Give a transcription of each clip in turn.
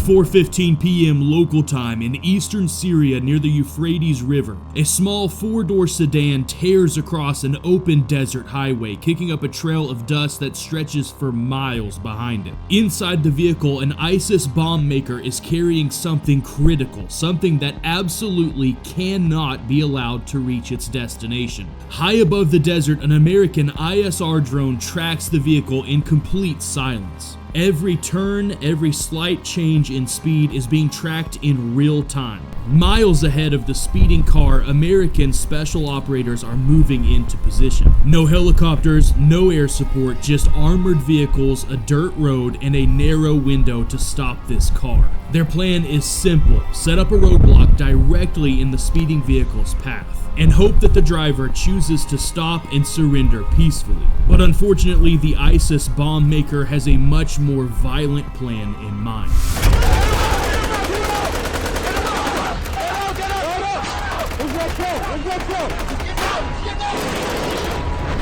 4:15 p.m. local time in eastern Syria near the Euphrates River, a small four-door sedan tears across an open desert highway, kicking up a trail of dust that stretches for miles behind it. Inside the vehicle, an ISIS bomb maker is carrying something critical, something that absolutely cannot be allowed to reach its destination. High above the desert, an American ISR drone tracks the vehicle in complete silence. Every turn, every slight change in speed is being tracked in real time. Miles ahead of the speeding car, American special operators are moving into position. No helicopters, no air support, just armored vehicles, a dirt road, and a narrow window to stop this car. Their plan is simple: set up a roadblock directly in the speeding vehicle's path and hope that the driver chooses to stop and surrender peacefully. But unfortunately, the ISIS bomb maker has a much more violent plan in mind.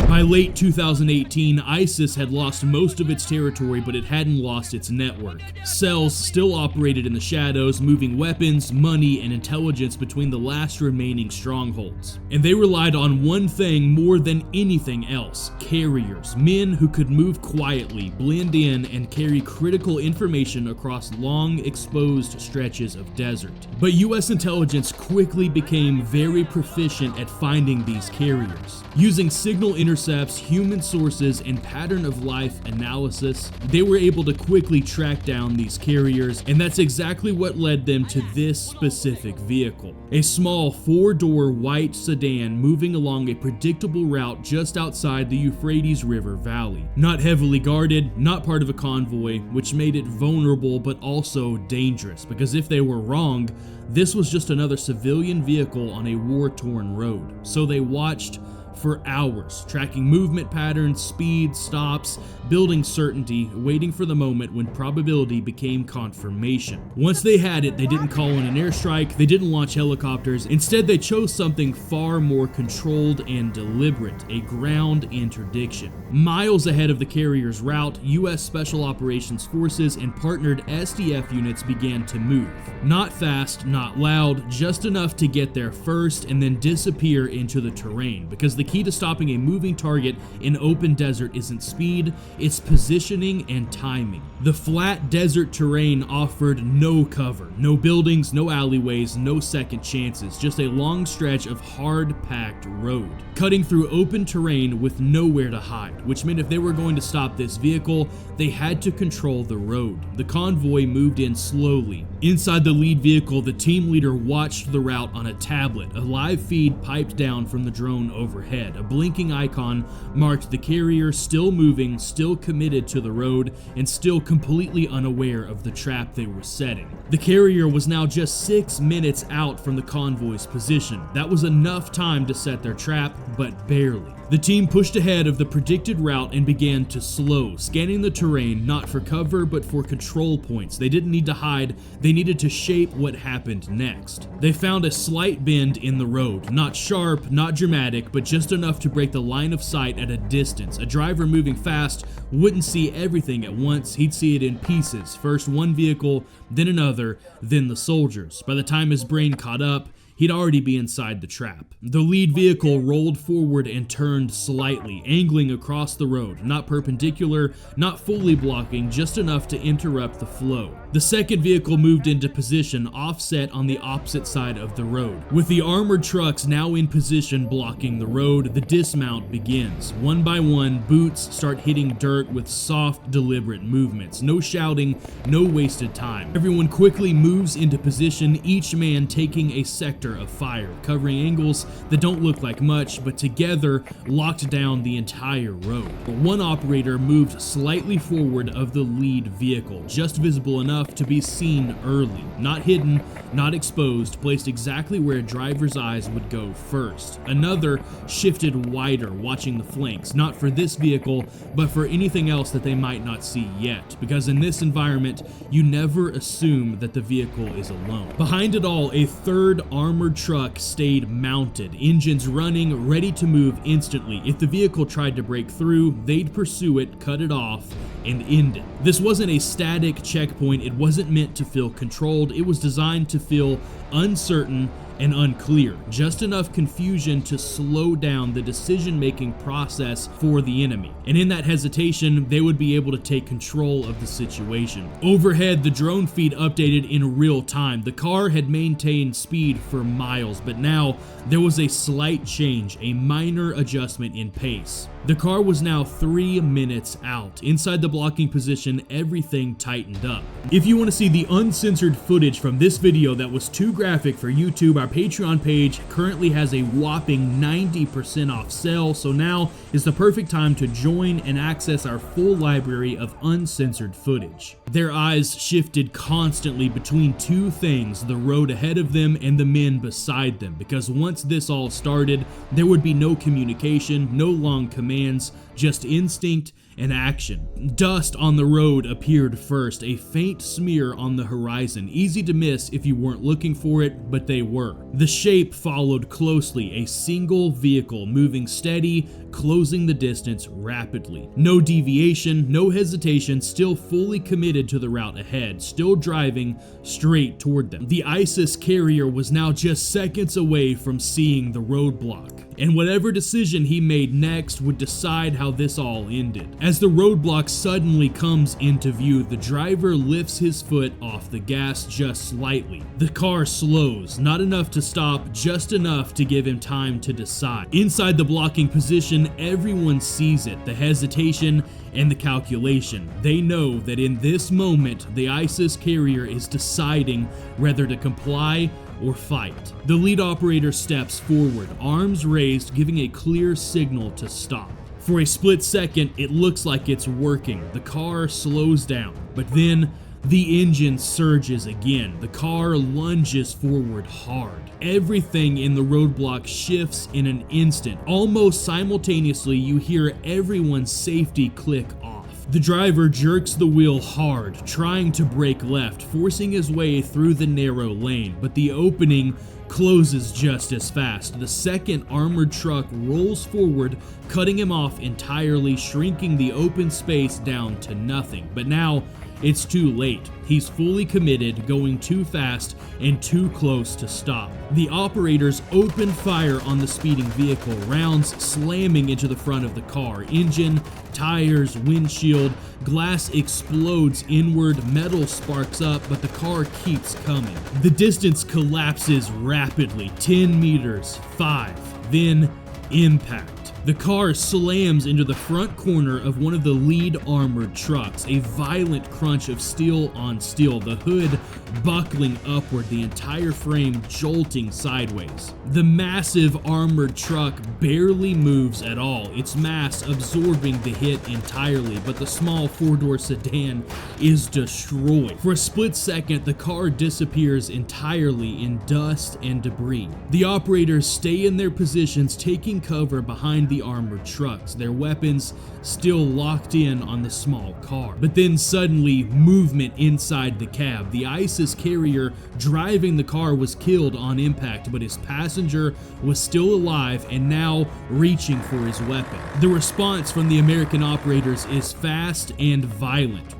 By late 2018, ISIS had lost most of its territory, but it hadn't lost its network. Cells still operated in the shadows, moving weapons, money, and intelligence between the last remaining strongholds. And they relied on one thing more than anything else: carriers, men who could move quietly, blend in, and carry critical information across long, exposed stretches of desert. But US intelligence quickly became very proficient at finding these carriers. Using signal intercepts, human sources, and pattern of life analysis, they were able to quickly track down these carriers, and that's exactly what led them to this specific vehicle. A small four-door white sedan moving along a predictable route just outside the Euphrates River Valley. Not heavily guarded, not part of a convoy, which made it vulnerable but also dangerous, because if they were wrong, this was just another civilian vehicle on a war-torn road. So they watched for hours, tracking movement patterns, speed, stops, building certainty, waiting for the moment when probability became confirmation. Once they had it, they didn't call in an airstrike, they didn't launch helicopters. Instead, they chose something far more controlled and deliberate: a ground interdiction. Miles ahead of the carrier's route, US Special Operations Forces and partnered SDF units began to move. Not fast, not loud, just enough to get there first and then disappear into the terrain, because the key to stopping a moving target in open desert isn't speed, it's positioning and timing. The flat desert terrain offered no cover, no buildings, no alleyways, no second chances, just a long stretch of hard-packed road, cutting through open terrain with nowhere to hide, which meant if they were going to stop this vehicle, they had to control the road. The convoy moved in slowly. Inside the lead vehicle, the team leader watched the route on a tablet. A live feed piped down from the drone overhead. A blinking icon marked the carrier still moving, still committed to the road, and still completely unaware of the trap they were setting. The carrier was now just 6 minutes out from the convoy's position. That was enough time to set their trap, but barely. The team pushed ahead of the predicted route and began to slow, scanning the terrain not for cover but for control points. They didn't need to hide, they needed to shape what happened next. They found a slight bend in the road, not sharp, not dramatic, but just enough to break the line of sight at a distance. A driver moving fast wouldn't see everything at once, he'd see it in pieces. First one vehicle, then another, then the soldiers. By the time his brain caught up, he'd already be inside the trap. The lead vehicle rolled forward and turned slightly, angling across the road, not perpendicular, not fully blocking, just enough to interrupt the flow. The second vehicle moved into position, offset on the opposite side of the road. With the armored trucks now in position blocking the road, the dismount begins. One by one, boots start hitting dirt with soft, deliberate movements. No shouting, no wasted time. Everyone quickly moves into position, each man taking a sector of fire, covering angles that don't look like much, but together locked down the entire road. One operator moved slightly forward of the lead vehicle, just visible enough to be seen early, not hidden, not exposed, placed exactly where a driver's eyes would go first. Another shifted wider, watching the flanks, not for this vehicle, but for anything else that they might not see yet, because in this environment, you never assume that the vehicle is alone. Behind it all, a third armed armored truck stayed mounted, engines running, ready to move instantly. If the vehicle tried to break through, they'd pursue it, cut it off, and end it. This wasn't a static checkpoint. It wasn't meant to feel controlled. It was designed to feel uncertain and unclear, just enough confusion to slow down the decision-making process for the enemy. And in that hesitation, they would be able to take control of the situation. Overhead, the drone feed updated in real time. The car had maintained speed for miles, but now there was a slight change, a minor adjustment in pace. The car was now 3 minutes out. Inside the blocking position, everything tightened up. If you want to see the uncensored footage from this video that was too graphic for YouTube, our Patreon page currently has a whopping 90% off sale, so now is the perfect time to join and access our full library of uncensored footage. Their eyes shifted constantly between two things, the road ahead of them and the men beside them, because once this all started, there would be no communication, no long commands, just instinct and action. Dust on the road appeared first, a faint smear on the horizon, easy to miss if you weren't looking for it, but they were. The shape followed closely, a single vehicle moving steady, closing the distance rapidly. No deviation, no hesitation, still fully committed to the route ahead, still driving straight toward them. The ISIS carrier was now just seconds away from seeing the roadblock, and whatever decision he made next would decide how this all ended. As the roadblock suddenly comes into view, the driver lifts his foot off the gas just slightly. The car slows, not enough to stop, just enough to give him time to decide. Inside the blocking position, everyone sees it, the hesitation and the calculation. They know that in this moment, the ISIS carrier is deciding whether to comply or fight. The lead operator steps forward, arms raised, giving a clear signal to stop. For a split second, it looks like it's working. The car slows down, but then the engine surges again. The car lunges forward hard. Everything in the roadblock shifts in an instant. Almost simultaneously, you hear everyone's safety click off. The driver jerks the wheel hard, trying to brake left, forcing his way through the narrow lane, but the opening closes just as fast. The second armored truck rolls forward, cutting him off entirely, shrinking the open space down to nothing. But now, it's too late. He's fully committed, going too fast and too close to stop. The operators open fire on the speeding vehicle, rounds slamming into the front of the car. Engine, tires, windshield, glass explodes inward, metal sparks up, but the car keeps coming. The distance collapses rapidly, 10 meters, 5, then impact. The car slams into the front corner of one of the lead armored trucks, a violent crunch of steel on steel, the hood buckling upward, the entire frame jolting sideways. The massive armored truck barely moves at all, its mass absorbing the hit entirely, but the small four-door sedan is destroyed. For a split second, the car disappears entirely in dust and debris. The operators stay in their positions, taking cover behind the armored trucks, their weapons still locked in on the small car. But then suddenly, movement inside the cab. The ISIS carrier driving the car was killed on impact, but his passenger was still alive and now reaching for his weapon. The response from the American operators is fast and violent.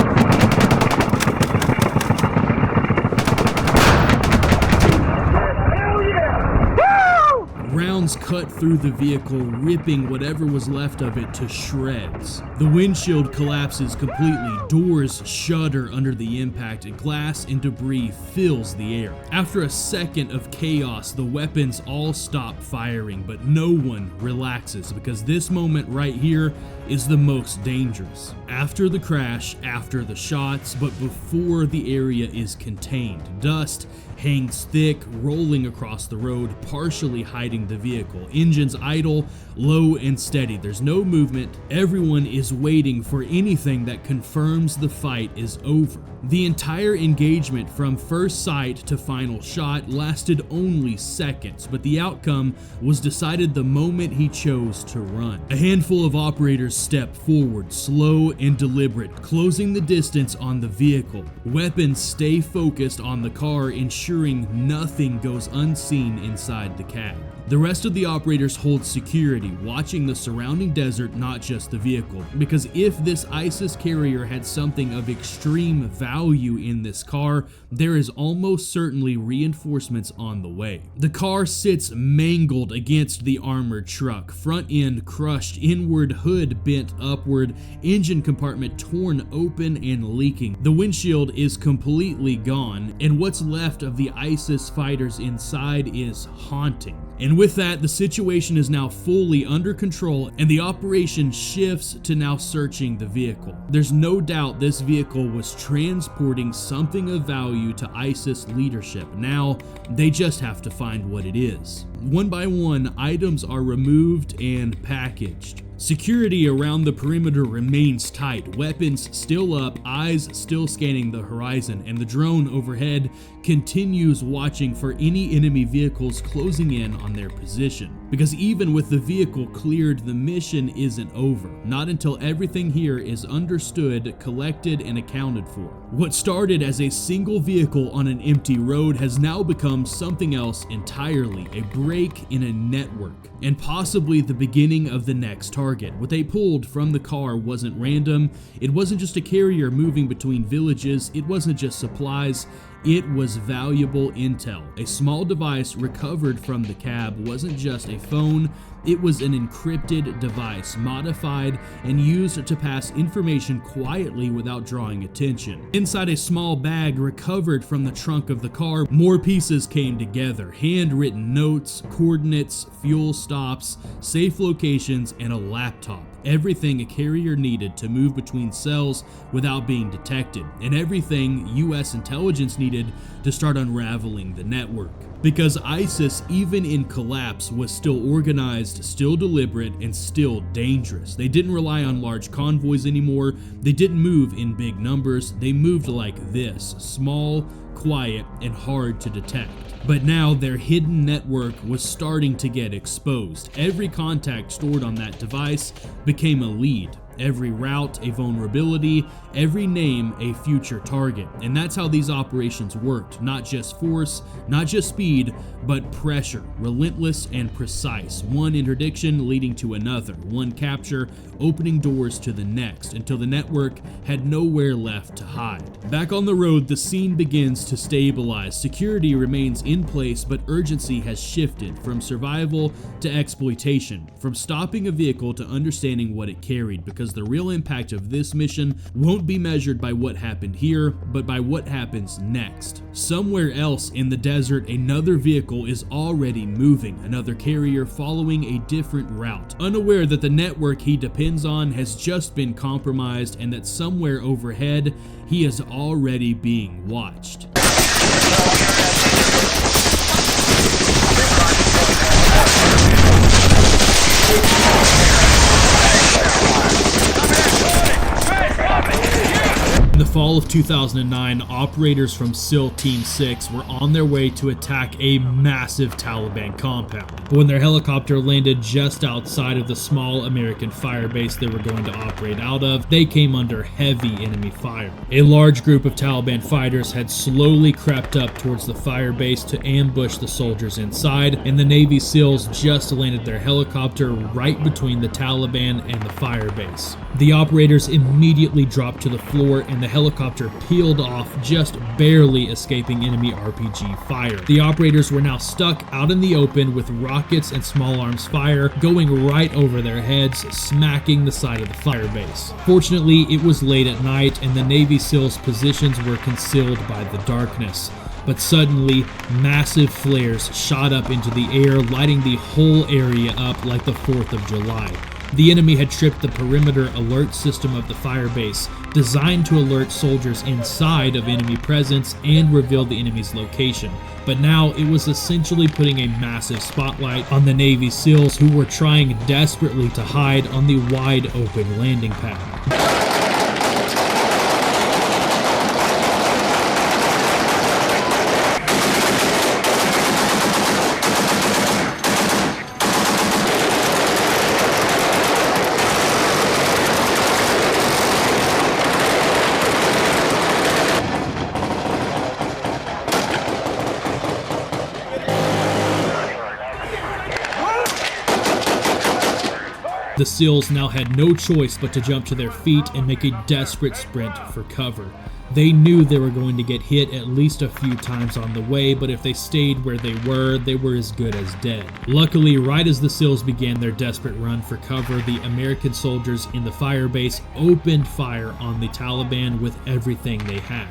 Rounds cut through the vehicle, ripping whatever was left of it to shreds. The windshield collapses completely, doors shudder under the impact, and glass and debris fills the air. After a second of chaos, the weapons all stop firing, but no one relaxes, because this moment right here is the most dangerous. After the crash, after the shots, but before the area is contained, dust hangs thick, rolling across the road, partially hiding searching the vehicle. Engines idle, low and steady. There's no movement. Everyone is waiting for anything that confirms the fight is over. The entire engagement from first sight to final shot lasted only seconds, but the outcome was decided the moment he chose to run. A handful of operators step forward, slow and deliberate, closing the distance on the vehicle. Weapons stay focused on the car, ensuring nothing goes unseen inside the cab. The rest of the operators hold security, watching the surrounding desert, not just the vehicle, because if this ISIS carrier had something of extreme value in this car, there is almost certainly reinforcements on the way. The car sits mangled against the armored truck, front end crushed inward, hood bent upward, engine compartment torn open and leaking. The windshield is completely gone, and what's left of the ISIS fighters inside is haunting. And with that, the situation is now fully under control, and the operation shifts to now searching the vehicle. There's no doubt this vehicle was transporting something of value to ISIS leadership. Now, they just have to find what it is. One by one, items are removed and packaged. Security around the perimeter remains tight, weapons still up, eyes still scanning the horizon, and the drone overhead continues watching for any enemy vehicles closing in on their position. Because even with the vehicle cleared, the mission isn't over. Not until everything here is understood, collected, and accounted for. What started as a single vehicle on an empty road has now become something else entirely, a break in a network, and possibly the beginning of the next target. What they pulled from the car wasn't random. It wasn't just a carrier moving between villages. It wasn't just supplies. It was valuable intel. A small device recovered from the cab wasn't just a phone, it was an encrypted device, modified and used to pass information quietly without drawing attention. Inside a small bag recovered from the trunk of the car, more pieces came together. Handwritten notes, coordinates, fuel stops, safe locations, and a laptop. Everything a carrier needed to move between cells without being detected, and everything US intelligence needed to start unraveling the network. Because ISIS, even in collapse, was still organized, still deliberate, and still dangerous. They didn't rely on large convoys anymore. They didn't move in big numbers. They moved like this, small, quiet, and hard to detect. But now their hidden network was starting to get exposed. Every contact stored on that device became a lead. Every route a vulnerability, every name a future target. And that's how these operations worked. Not just force, not just speed, but pressure, relentless and precise. One interdiction leading to another, one capture opening doors to the next, until the network had nowhere left to hide. Back on the road, the scene begins to stabilize. Security remains in place, but urgency has shifted from survival to exploitation, from stopping a vehicle to understanding what it carried, because the real impact of this mission won't be measured by what happened here, but by what happens next. Somewhere else in the desert, another vehicle is already moving, another carrier following a different route, unaware that the network he depends on has just been compromised, and that somewhere overhead, he is already being watched. In the fall of 2009, operators from SEAL Team 6 were on their way to attack a massive Taliban compound. But when their helicopter landed just outside of the small American firebase they were going to operate out of, they came under heavy enemy fire. A large group of Taliban fighters had slowly crept up towards the firebase to ambush the soldiers inside, and the Navy SEALs just landed their helicopter right between the Taliban and the firebase. The operators immediately dropped to the floor, and the helicopter peeled off, just barely escaping enemy RPG fire. The operators were now stuck out in the open with rockets and small arms fire going right over their heads, smacking the side of the firebase. Fortunately, it was late at night, and the Navy SEALs' positions were concealed by the darkness. But suddenly, massive flares shot up into the air, lighting the whole area up like the 4th of July. The enemy had tripped the perimeter alert system of the firebase, designed to alert soldiers inside of enemy presence and reveal the enemy's location. But now it was essentially putting a massive spotlight on the Navy SEALs who were trying desperately to hide on the wide open landing pad. The SEALs now had no choice but to jump to their feet and make a desperate sprint for cover. They knew they were going to get hit at least a few times on the way, but if they stayed where they were as good as dead. Luckily, right as the SEALs began their desperate run for cover, the American soldiers in the firebase opened fire on the Taliban with everything they had.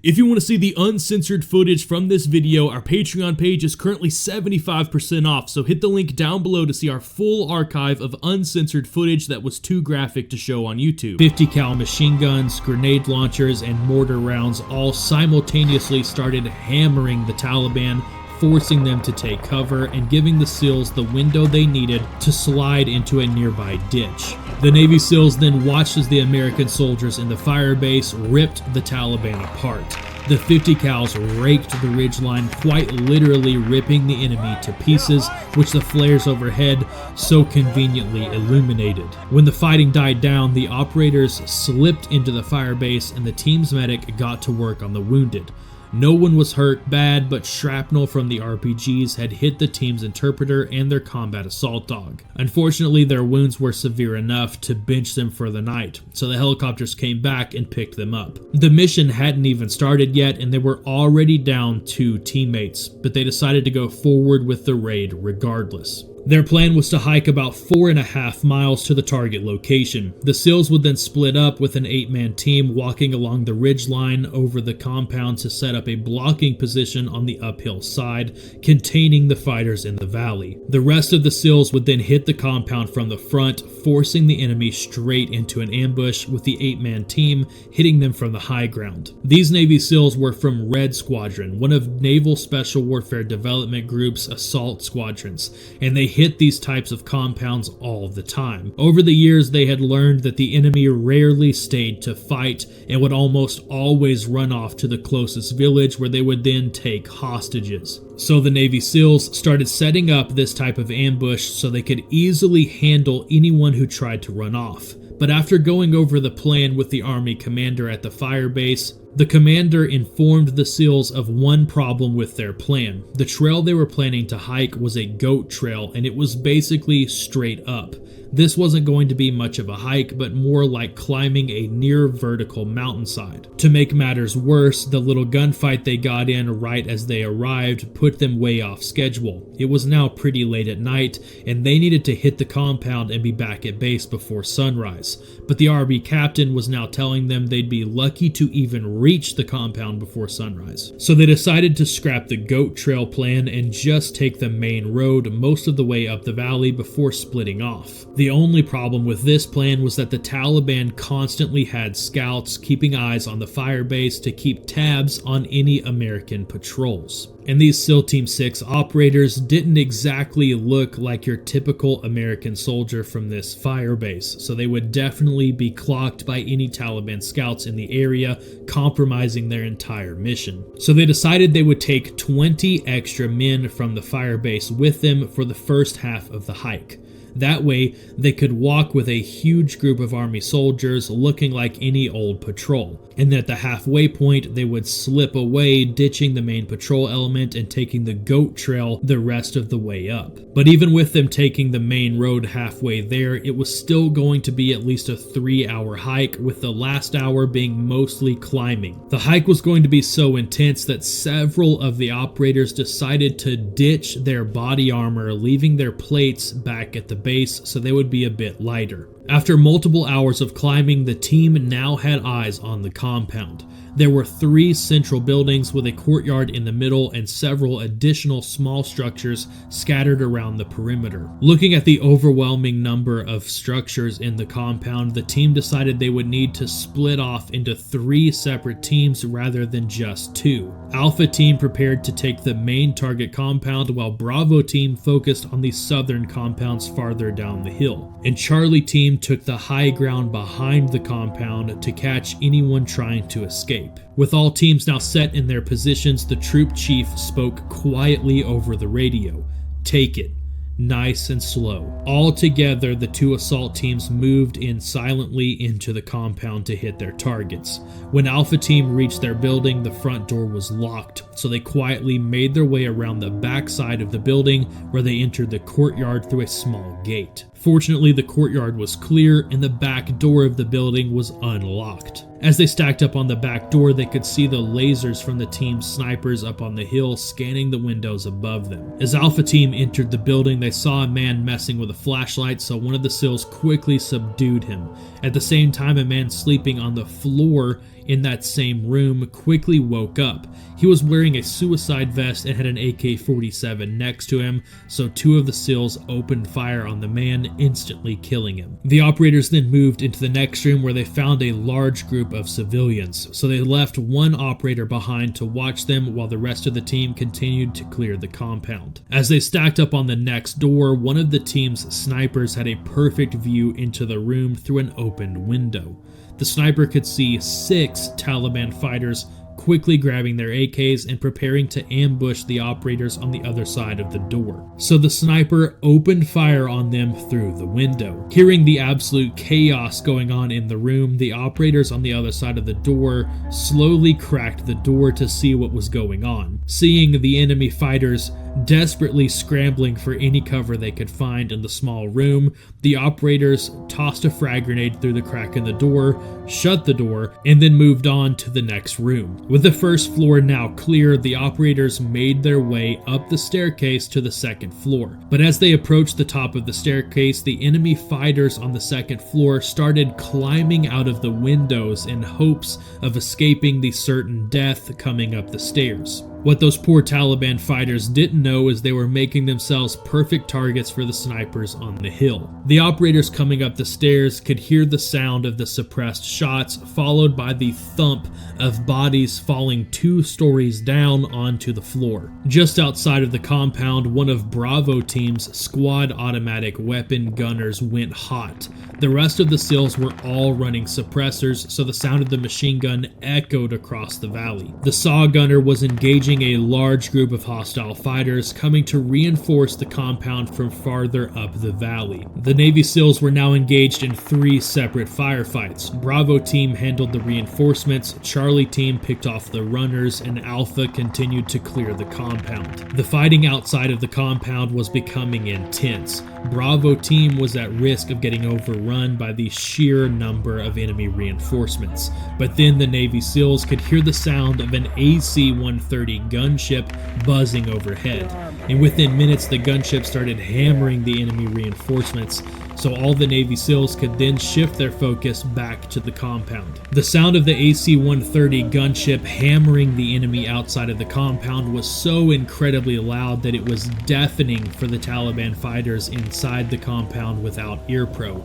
If you want to see the uncensored footage from this video, our Patreon page is currently 75% off, so hit the link down below to see our full archive of uncensored footage that was too graphic to show on YouTube. 50 cal machine guns, grenade launchers, and mortar rounds all simultaneously started hammering the Taliban, forcing them to take cover and giving the SEALs the window they needed to slide into a nearby ditch. The Navy SEALs then watched as the American soldiers in the firebase ripped the Taliban apart. The 50 cals raked the ridgeline, quite literally ripping the enemy to pieces, which the flares overhead so conveniently illuminated. When the fighting died down, the operators slipped into the firebase and the team's medic got to work on the wounded. No one was hurt bad, but shrapnel from the RPGs had hit the team's interpreter and their combat assault dog. Unfortunately, their wounds were severe enough to bench them for the night, so the helicopters came back and picked them up. The mission hadn't even started yet, and they were already down 2 teammates, but they decided to go forward with the raid regardless. Their plan was to hike about 4.5 miles to the target location. The SEALs would then split up with an 8-man team walking along the ridgeline over the compound to set up a blocking position on the uphill side, containing the fighters in the valley. The rest of the SEALs would then hit the compound from the front, forcing the enemy straight into an ambush, with the 8-man team hitting them from the high ground. These Navy SEALs were from Red Squadron, one of Naval Special Warfare Development Group's assault squadrons, and they hit these types of compounds all the time. Over the years, they had learned that the enemy rarely stayed to fight and would almost always run off to the closest village where they would then take hostages. So the Navy SEALs started setting up this type of ambush so they could easily handle anyone who tried to run off. But after going over the plan with the Army commander at the firebase, the commander informed the SEALs of one problem with their plan. The trail they were planning to hike was a goat trail, and it was basically straight up. This wasn't going to be much of a hike, but more like climbing a near vertical mountainside. To make matters worse, the little gunfight they got in right as they arrived put them way off schedule. It was now pretty late at night, and they needed to hit the compound and be back at base before sunrise. But the RB captain was now telling them they'd be lucky to even reach the compound before sunrise. So they decided to scrap the goat trail plan and just take the main road most of the way up the valley before splitting off. The only problem with this plan was that the Taliban constantly had scouts keeping eyes on the firebase to keep tabs on any American patrols. And these SEAL Team 6 operators didn't exactly look like your typical American soldier from this firebase, so they would definitely be clocked by any Taliban scouts in the area, compromising their entire mission. So they decided they would take 20 extra men from the firebase with them for the first half of the hike. That way, they could walk with a huge group of army soldiers looking like any old patrol. And at the halfway point, they would slip away, ditching the main patrol element and taking the goat trail the rest of the way up. But even with them taking the main road halfway there, it was still going to be at least a 3-hour hike, with the last hour being mostly climbing. The hike was going to be so intense that several of the operators decided to ditch their body armor, leaving their plates back at the base so they would be a bit lighter. After multiple hours of climbing, the team now had eyes on the compound. There were 3 central buildings with a courtyard in the middle and several additional small structures scattered around the perimeter. Looking at the overwhelming number of structures in the compound, the team decided they would need to split off into 3 separate teams rather than just 2. Alpha team prepared to take the main target compound, while Bravo team focused on the southern compounds farther down the hill. And Charlie team took the high ground behind the compound to catch anyone trying to escape. With all teams now set in their positions, the troop chief spoke quietly over the radio. "Take it. Nice and slow." All together, the 2 assault teams moved in silently into the compound to hit their targets. When Alpha team reached their building, the front door was locked, so they quietly made their way around the back side of the building, where they entered the courtyard through a small gate. Fortunately, the courtyard was clear and the back door of the building was unlocked. As they stacked up on the back door, they could see the lasers from the team's snipers up on the hill scanning the windows above them. As Alpha team entered the building, they saw a man messing with a flashlight, so one of the SEALs quickly subdued him. At the same time, a man sleeping on the floor in that same room quickly woke up. He was wearing a suicide vest and had an AK-47 next to him, so 2 of the SEALs opened fire on the man, instantly killing him. The operators then moved into the next room, where they found a large group of civilians, so they left 1 operator behind to watch them while the rest of the team continued to clear the compound. As they stacked up on the next door, one of the team's snipers had a perfect view into the room through an opened window. The sniper could see 6 Taliban fighters quickly grabbing their AKs and preparing to ambush the operators on the other side of the door. So the sniper opened fire on them through the window. Hearing the absolute chaos going on in the room, the operators on the other side of the door slowly cracked the door to see what was going on. Seeing the enemy fighters desperately scrambling for any cover they could find in the small room, the operators tossed a frag grenade through the crack in the door, shut the door, and then moved on to the next room. With the first floor now clear, the operators made their way up the staircase to the second floor. But as they approached the top of the staircase, the enemy fighters on the second floor started climbing out of the windows in hopes of escaping the certain death coming up the stairs. What those poor Taliban fighters didn't know is they were making themselves perfect targets for the snipers on the hill. The operators coming up the stairs could hear the sound of the suppressed shots, followed by the thump of bodies falling 2 stories down onto the floor. Just outside of the compound, one of Bravo team's squad automatic weapon gunners went hot. The rest of the SEALs were all running suppressors, so the sound of the machine gun echoed across the valley. The SAW gunner was engaging a large group of hostile fighters coming to reinforce the compound from farther up the valley. The Navy SEALs were now engaged in 3 separate firefights. Bravo team handled the reinforcements, Charlie team picked off the runners, and Alpha continued to clear the compound. The fighting outside of the compound was becoming intense. Bravo team was at risk of getting overrun by the sheer number of enemy reinforcements. But then the Navy SEALs could hear the sound of an AC-130 gunship buzzing overhead. And within minutes, the gunship started hammering the enemy reinforcements, so all the Navy SEALs could then shift their focus back to the compound. The sound of the AC-130 gunship hammering the enemy outside of the compound was so incredibly loud that it was deafening for the Taliban fighters inside the compound without ear pro.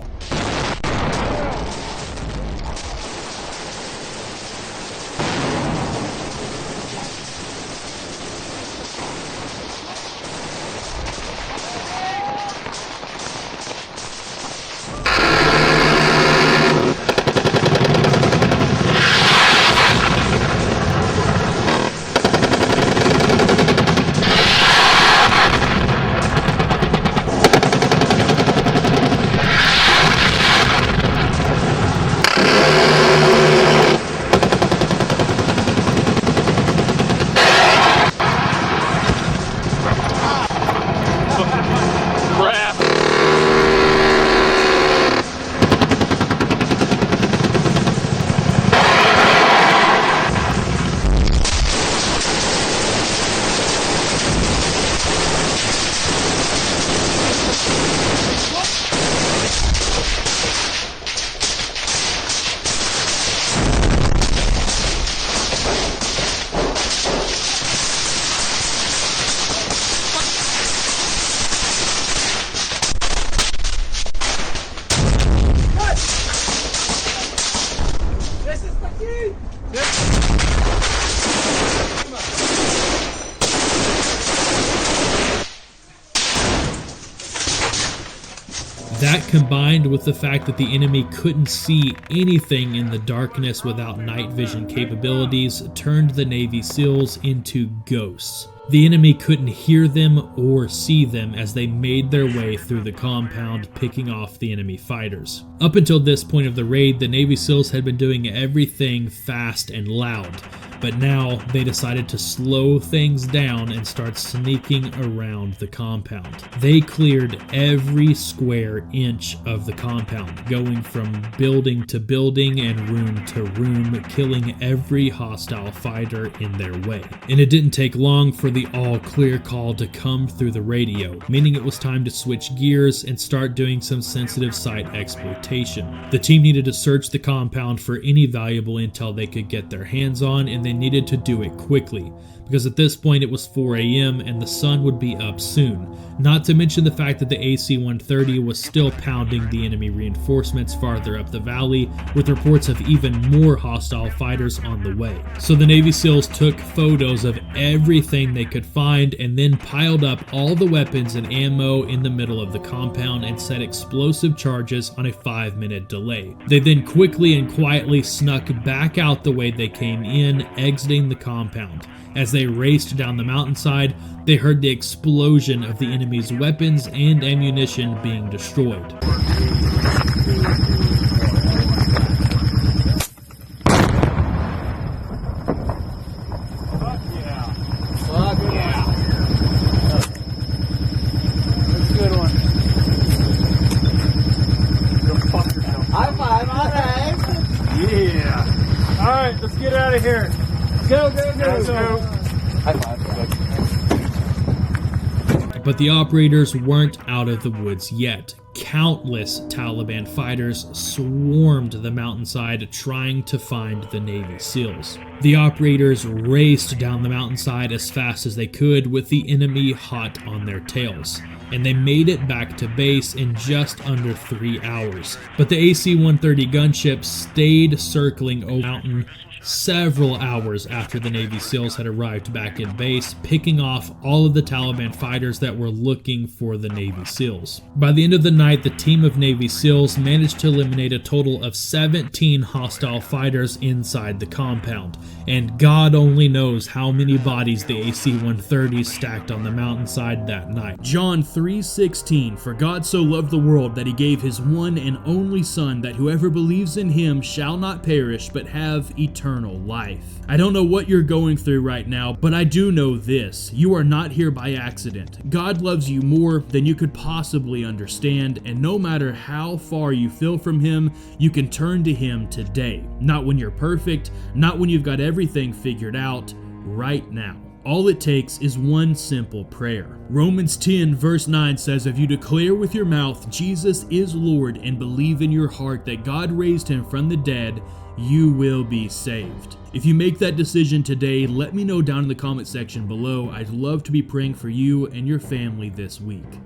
That, combined with the fact that the enemy couldn't see anything in the darkness without night vision capabilities, turned the Navy SEALs into ghosts. The enemy couldn't hear them or see them as they made their way through the compound, picking off the enemy fighters. Up until this point of the raid, the Navy SEALs had been doing everything fast and loud, but now they decided to slow things down and start sneaking around the compound. They cleared every square inch of the compound, going from building to building and room to room, killing every hostile fighter in their way. And it didn't take long for the all-clear call to come through the radio, meaning it was time to switch gears and start doing some sensitive site exploitation. The team needed to search the compound for any valuable intel they could get their hands on, and they needed to do it quickly, because at this point it was 4 a.m. and the sun would be up soon, not to mention the fact that the AC-130 was still pounding the enemy reinforcements farther up the valley, with reports of even more hostile fighters on the way. So the Navy SEALs took photos of everything they could find and then piled up all the weapons and ammo in the middle of the compound and set explosive charges on a 5-minute delay. They then quickly and quietly snuck back out the way they came in, exiting the compound. As they raced down the mountainside, they heard the explosion of the enemy's weapons and ammunition being destroyed. Alright, let's get out of here. Go. High five. But the operators weren't out of the woods yet. Countless Taliban fighters swarmed the mountainside trying to find the Navy SEALs. The operators raced down the mountainside as fast as they could, with the enemy hot on their tails, and they made it back to base in just under 3 hours. But the AC-130 gunship stayed circling over the mountain several hours after the Navy SEALs had arrived back in base, picking off all of the Taliban fighters that were looking for the Navy SEALs. By the end of the night, the team of Navy SEALs managed to eliminate a total of 17 hostile fighters inside the compound, and God only knows how many bodies the AC-130 stacked on the mountainside that night. John 3:16, for God so loved the world that he gave his one and only Son, that whoever believes in him shall not perish but have eternal life. I don't know what you're going through right now, but I do know this: you are not here by accident. God loves you more than you could possibly understand, and no matter how far you feel from him, you can turn to him today. Not when you're perfect, not when you've got everything figured out, right now. All it takes is one simple prayer. Romans 10 verse 9 says, if you declare with your mouth Jesus is Lord and believe in your heart that God raised him from the dead, you will be saved. If you make that decision today, let me know down in the comment section below. I'd love to be praying for you and your family this week.